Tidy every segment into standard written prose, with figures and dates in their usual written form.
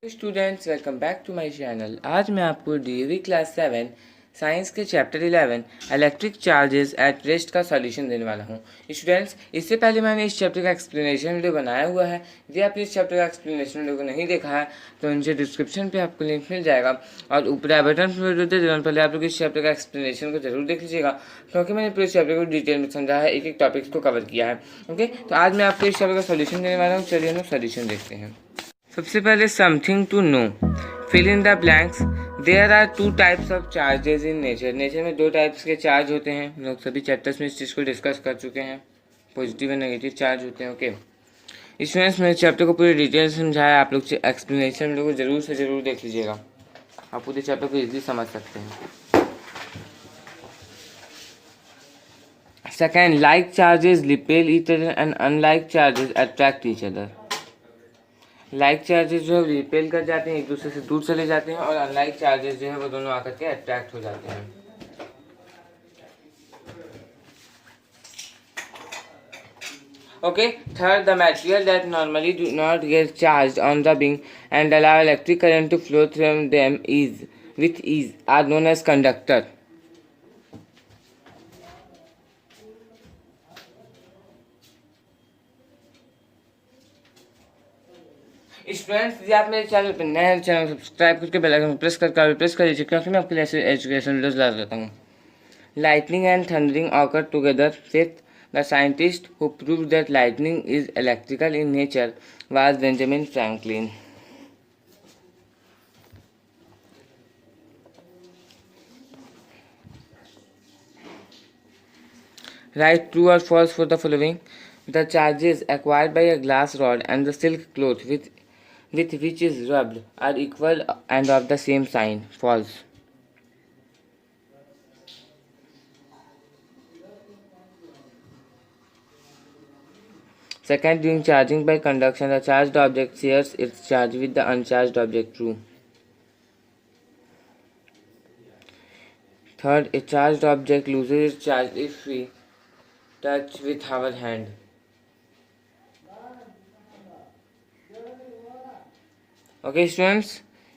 Students, welcome back to my channel. आज मैं आपको डीएवी क्लास 7 साइंस के chapter 11 electric charges at rest का सॉल्यूशन देने वाला हूं। स्टूडेंट्स, इससे पहले मैंने इस चैप्टर का एक्सप्लेनेशन वीडियो बनाया हुआ है। यदि आपने इस चैप्टर का एक्सप्लेनेशन वीडियो को नहीं देखा है तो नीचे डिस्क्रिप्शन पे आपको लिंक मिल जाएगा और ऊपर आई बटन पर वीडियो दे देना। पहले आप लोग इस चैप्टर का एक्सप्लेनेशन को जरूर देख लीजिएगा, क्योंकि मैंने पूरे चैप्टर को डिटेल में समझा है, एक एक टॉपिक्स को कवर किया है। ओके, तो आज मैं आपको इस चैप्टर का सोल्यूशन देने वाला हूँ। चलिए हम लोग सोल्यूशन देखते हैं। सबसे पहले something to know, fill in the blanks. There are two types of charges in nature. Nature में दो टाइप्स के चार्ज होते हैं। हम लोग सभी चैप्टर्स में इस चीज़ को डिस्कस कर चुके हैं। पॉजिटिव और नेगेटिव चार्ज होते हैं। ओके स्टूडेंट्स, मैंने चैप्टर को पूरी डिटेल समझाया। आप लोग एक्सप्लेनेशन को जरूर से ज़रूर देख लीजिएगा, आप पूरे चैप्टर को ईजिली समझ सकते हैं। Second, like charges repel each other and unlike charges attract each other. Like charges जो है रिपेल कर जाते हैं, एक दूसरे से दूर चले जाते हैं, और अनलाइक चार्जेस जो है वो दोनों आकर के अट्रैक्ट हो जाते हैं। Okay, third, the material that normally do not get charge on the beam and allow electric current to flow through them is with is are known as conductor. Students, यदि आप मेरे चैनल पर नए हैं, channel subscribe करके bell icon press कर लीजिए, क्योंकि मैं आपके लिए ऐसे एजुकेशन वीडियोस ला देता हूँ। Lightning and thundering occur together. Fifth, the scientist who proved that lightning is electrical in nature was Benjamin Franklin. Write true or false for the following. The charges acquired by a glass rod and the silk cloth with which is rubbed are equal and of the same sign. False. Second, during charging by conduction, the charged object shares its charge with the uncharged object. True. Third, a charged object loses its charge if we touch with our hand. Okay students,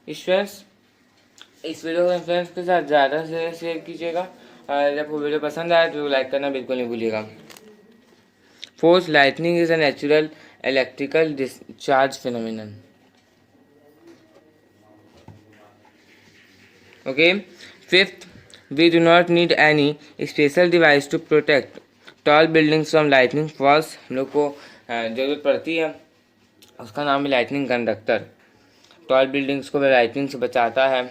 इस video को friends के साथ ज़्यादा से share कीजिएगा, और जब वो वीडियो पसंद आए तो लाइक करना बिल्कुल नहीं भूलिएगा। Fourth, lightning is a natural electrical discharge phenomenon. Okay, fifth, we do not need any special device to protect tall buildings from lightning. False, हम लोग को ज़रूरत पड़ती है, उसका नाम है लाइटनिंग कंडक्टर। टॉल बिल्डिंग्स को लाइटनिंग से बचाता है।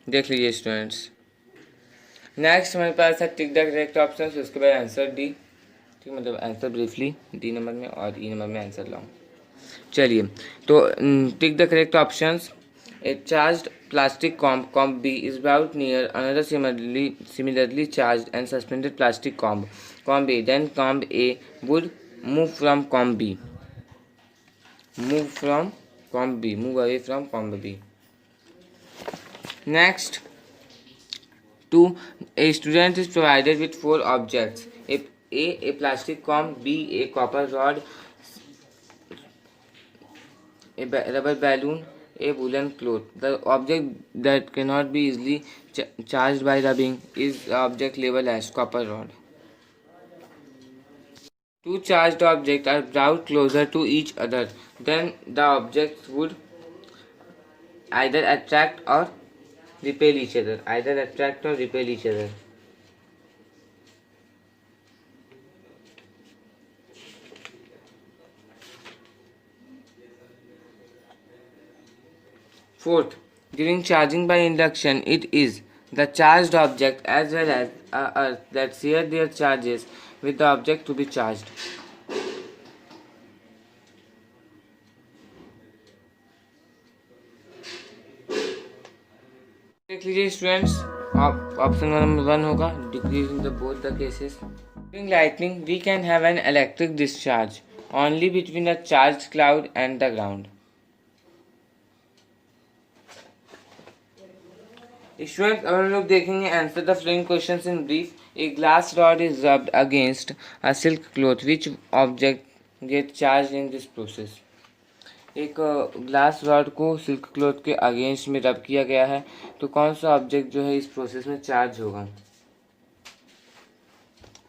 देख लीजिए स्टूडेंट्स। नेक्स्ट हमारे पास है टिक द करेक्ट ऑप्शन, उसके बाद आंसर डी। ठीक, मतलब आंसर ब्रीफली डी नंबर में और ई नंबर में आंसर लाऊँ। चलिए, तो tick the correct options. A charged plastic comb B is brought near another similarly charged and suspended plastic comb A. Then comb A would move away from comb B. Next, 2. A student is provided with 4 objects: A plastic comb, B a copper rod, a rubber balloon, a woolen cloth. The object that cannot be easily charged by rubbing is the object labeled as copper rod. Two charged objects are brought closer to each other. Then the objects would either attract or repel each other. Fourth, during charging by induction, it is the charged object as well as earth that share their charges with the object to be charged. देख लीजिए students, option number 1 होगा decrease in the both the cases. During lightning, we can have an electric discharge only between a charged cloud and the ground. Students, अब हम लोग देखेंगे answer the following questions in brief. A glass rod is rubbed against a silk cloth. Which object gets charged in this process? एक glass rod को silk cloth के against में रब किया गया है, तो कौन सा ऑब्जेक्ट जो है इस प्रोसेस में चार्ज होगा?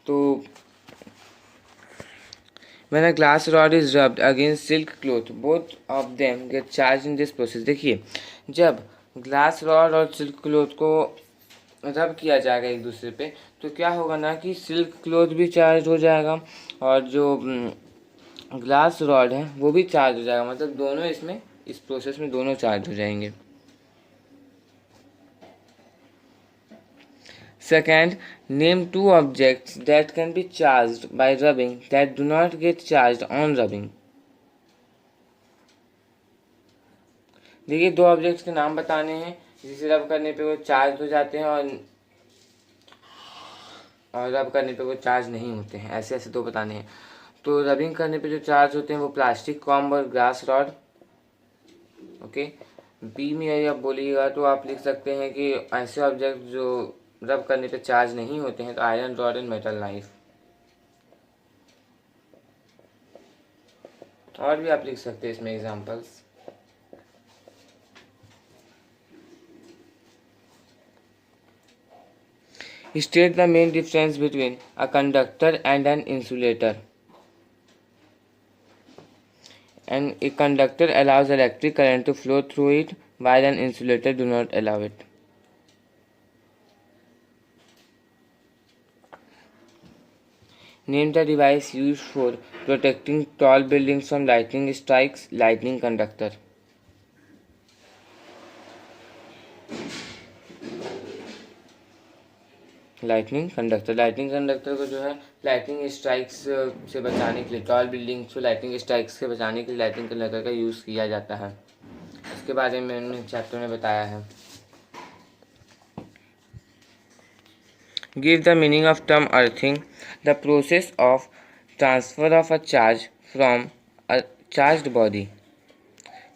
तो when a glass rod is rubbed against silk cloth, both of them get charged in this process. देखिए, जब ग्लास रॉड और सिल्क क्लॉथ को रब किया जाएगा एक दूसरे पे, तो क्या होगा ना कि सिल्क क्लॉथ भी चार्ज हो जाएगा और जो ग्लास रॉड है वो भी चार्ज हो जाएगा, मतलब दोनों इसमें इस प्रोसेस में दोनों चार्ज हो जाएंगे। Second, name two objects that can be charged by rubbing that do not get charged on rubbing. देखिए, दो ऑब्जेक्ट्स के नाम बताने हैं जिसे रब करने पे वो चार्ज हो जाते हैं और रब करने पे वो चार्ज नहीं होते हैं। ऐसे ऐसे दो बताने हैं। तो रबिंग करने पे जो चार्ज होते हैं वो प्लास्टिक कॉम्ब और ग्लास रॉड। ओके, बी में यदि आप बोलिएगा तो आप लिख सकते हैं कि ऐसे ऑब्जेक्ट जो रब करने पे चार्ज नहीं होते हैं, तो iron rod and metal knife. और भी आप लिख सकते हैं इसमें examples. State the main difference between a conductor and an insulator. And a conductor allows electric current to flow through it, while an insulator do not allow it. Name the device used for protecting tall buildings from lightning strikes. Lightning conductor. Lightning conductor को जो है lightning strikes से बचाने के लिए, toll buildings को lightning strikes से बचाने के लिए लाइटनिंग कंडक्टर का यूज़ किया जाता है। इसके बारे में मैंने चैप्टर में बताया है। Give the meaning of term earthing. The process of transfer of a charge from a charged body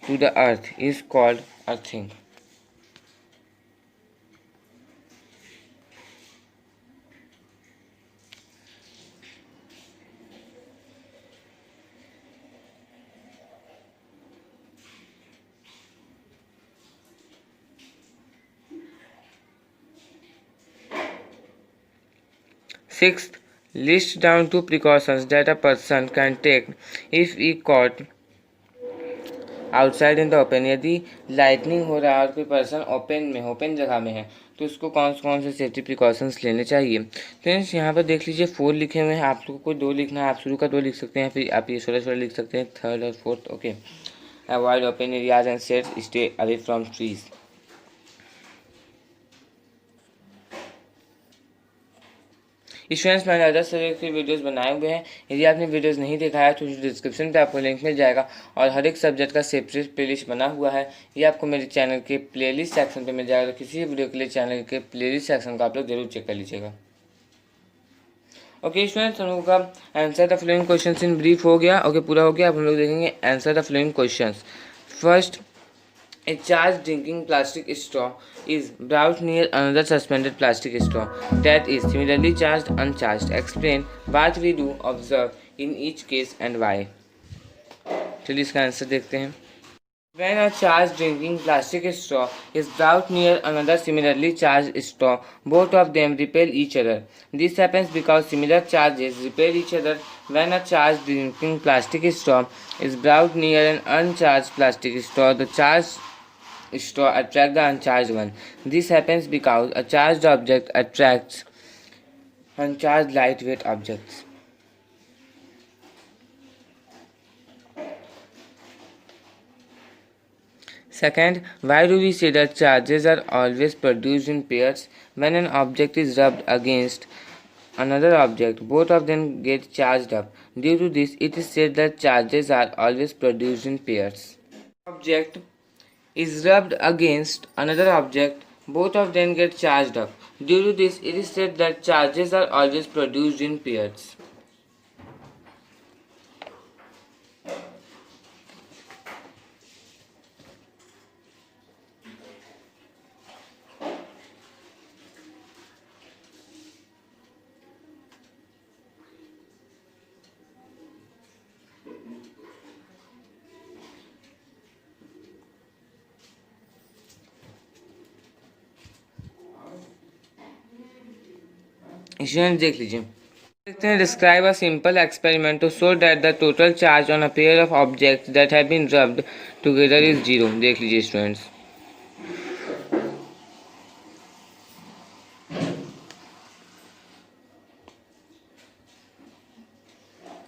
to the earth is called earthing. Sixth, list down 2 precautions that a person can take if he caught outside in the open. यदि lightning हो रहा है और कोई person open जगह में है, तो उसको कौन से सेफ्टी प्रिकॉशंस लेने चाहिए। फ्रेंड्स, यहाँ पर देख लीजिए 4 लिखे हुए हैं। आप लोग को 2 लिखना है, आप शुरू का 2 लिख सकते हैं, फिर आप ये 16 लिख सकते हैं, 3rd और 4th। Okay, avoid open areas and sets, stay away from trees. Students, मैंने अदर सब्जेक्ट के वीडियोस बनाए हुए हैं। यदि आपने वीडियोस नहीं देखा है तो डिस्क्रिप्शन पे आपको लिंक मिल जाएगा और हर एक सब्जेक्ट का सेपरेट प्लेलिस्ट बना हुआ है। ये आपको मेरे चैनल के प्लेलिस्ट सेक्शन पे मिल जाएगा। तो किसी वीडियो के लिए चैनल के प्लेलिस्ट सेक्शन को आप लोग जरूर चेक कर लीजिएगा। ओके स्टूडेंट्स, हम लोगों का answer the following questions in brief हो गया। ओके, पूरा हो गया। अब हम लोग देखेंगे answer the following questions. First, a charged drinking plastic straw is brought near another suspended plastic straw that is similarly charged uncharged. Explain what we do observe in each case and why. चलिए इसका answer देखते हैं। When a charged drinking plastic straw is brought near another similarly charged straw, both of them repel each other. This happens because similar charges repel each other. When a charged drinking plastic straw is brought near an uncharged plastic straw, the charged straw attract the uncharged one. This happens because a charged object attracts uncharged lightweight objects. Second, why do we say that charges are always produced in pairs? When an object is rubbed against another object, both of them get charged up. Due to this, it is said that charges are always produced in pairs. Object is rubbed against another object, both of them get charged up. Due to this, it is said that charges are always produced in pairs. Student देख लीजिए, देखते हैं describe a simple experiment to show that the total charge on a pair of objects that have been rubbed together is zero. देख लीजिए students,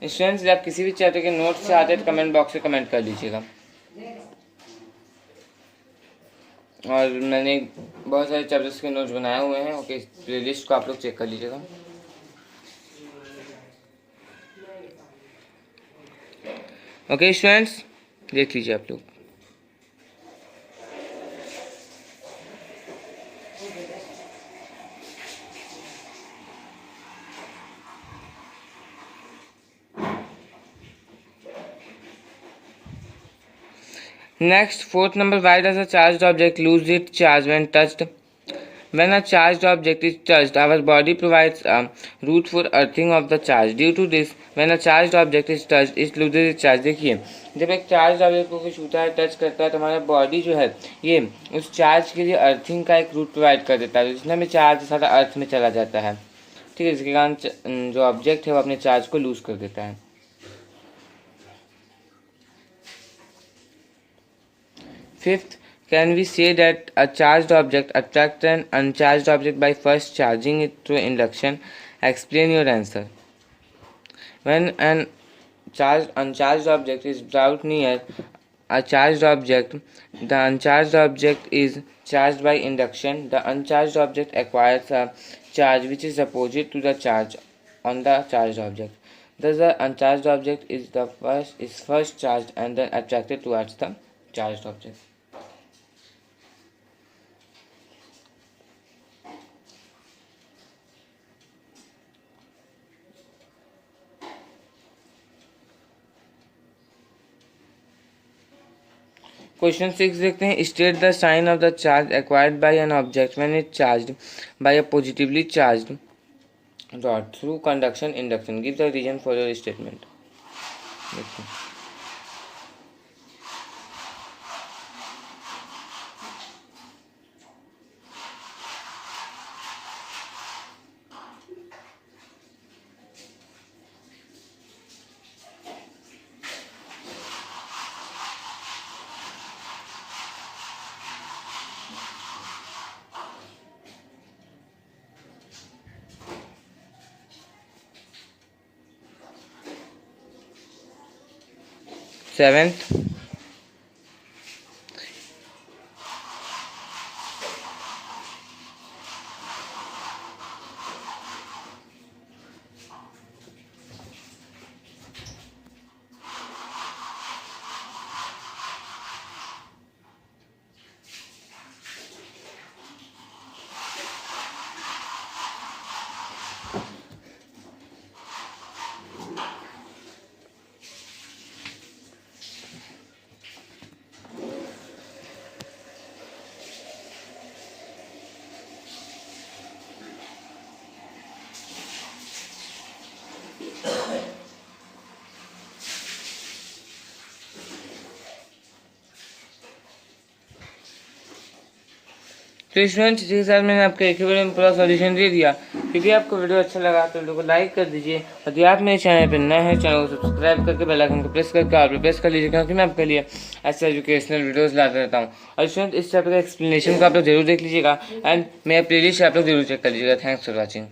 students आप किसी भी chapter के नोट्स से आते हैं तो कमेंट बॉक्स में कमेंट कर लीजिएगा। और मैंने बहुत सारे चैप्टर्स के नोट्स बनाए हुए हैं, ओके, प्लेलिस्ट को आप लोग चेक कर लीजिएगा। ओके स्टूडेंट्स, देख लीजिए आप लोग। Next, fourth number, why does a charged object lose its charge when touched? When a charged object is touched, our body provides a route for earthing of the charge. Due to this, when a charged object is touched, it loses its charge. देखिए, जब एक charge object को कुछ छूता है, touch करता है, तो हमारा बॉडी जो है ये उस चार्ज के लिए अर्थिंग का एक रूट प्रोवाइड कर देता है, जिसमें भी चार्ज सारा अर्थ में चला जाता है। ठीक है, इसके कारण जो ऑब्जेक्ट है वो अपने चार्ज को लूज कर देता है। Fifth, can we say that a charged object attracts an uncharged object by first charging it through induction? Explain your answer. When an uncharged object is brought near a charged object, the uncharged object is charged by induction. The uncharged object acquires a charge which is opposite to the charge on the charged object. Thus, the uncharged object is first charged and then attracted towards the charged object. Question 6 देखते हैं, state the sign of the charge acquired by an object when it charged by a positively charged dot through conduction induction. Give the reason for your statement. देखिए, seventh, तो students इसी के साथ मैंने आपको एक ही वीडियो में पूरा सॉल्यूशन दे दिया। यदि आपको वीडियो अच्छा लगा तो वीडियो को लाइक कर दीजिए, और यदि आप मेरे चैनल पर नए हैं, चैनल को सब्सक्राइब करके बेल आइकन को प्रेस करके आप प्रेस कर लीजिए, क्योंकि मैं आपके लिए ऐसे एजुकेशनल वीडियोस लाता रहता हूँ। और स्टूडेंट इस चैप्टर का एक्सप्लेनेशन को आप लोग जरूर देख लीजिएगा, एंड मेरा प्लेलिस्ट आप लोग जरूर चेक कर लीजिएगा। Thanks for watching.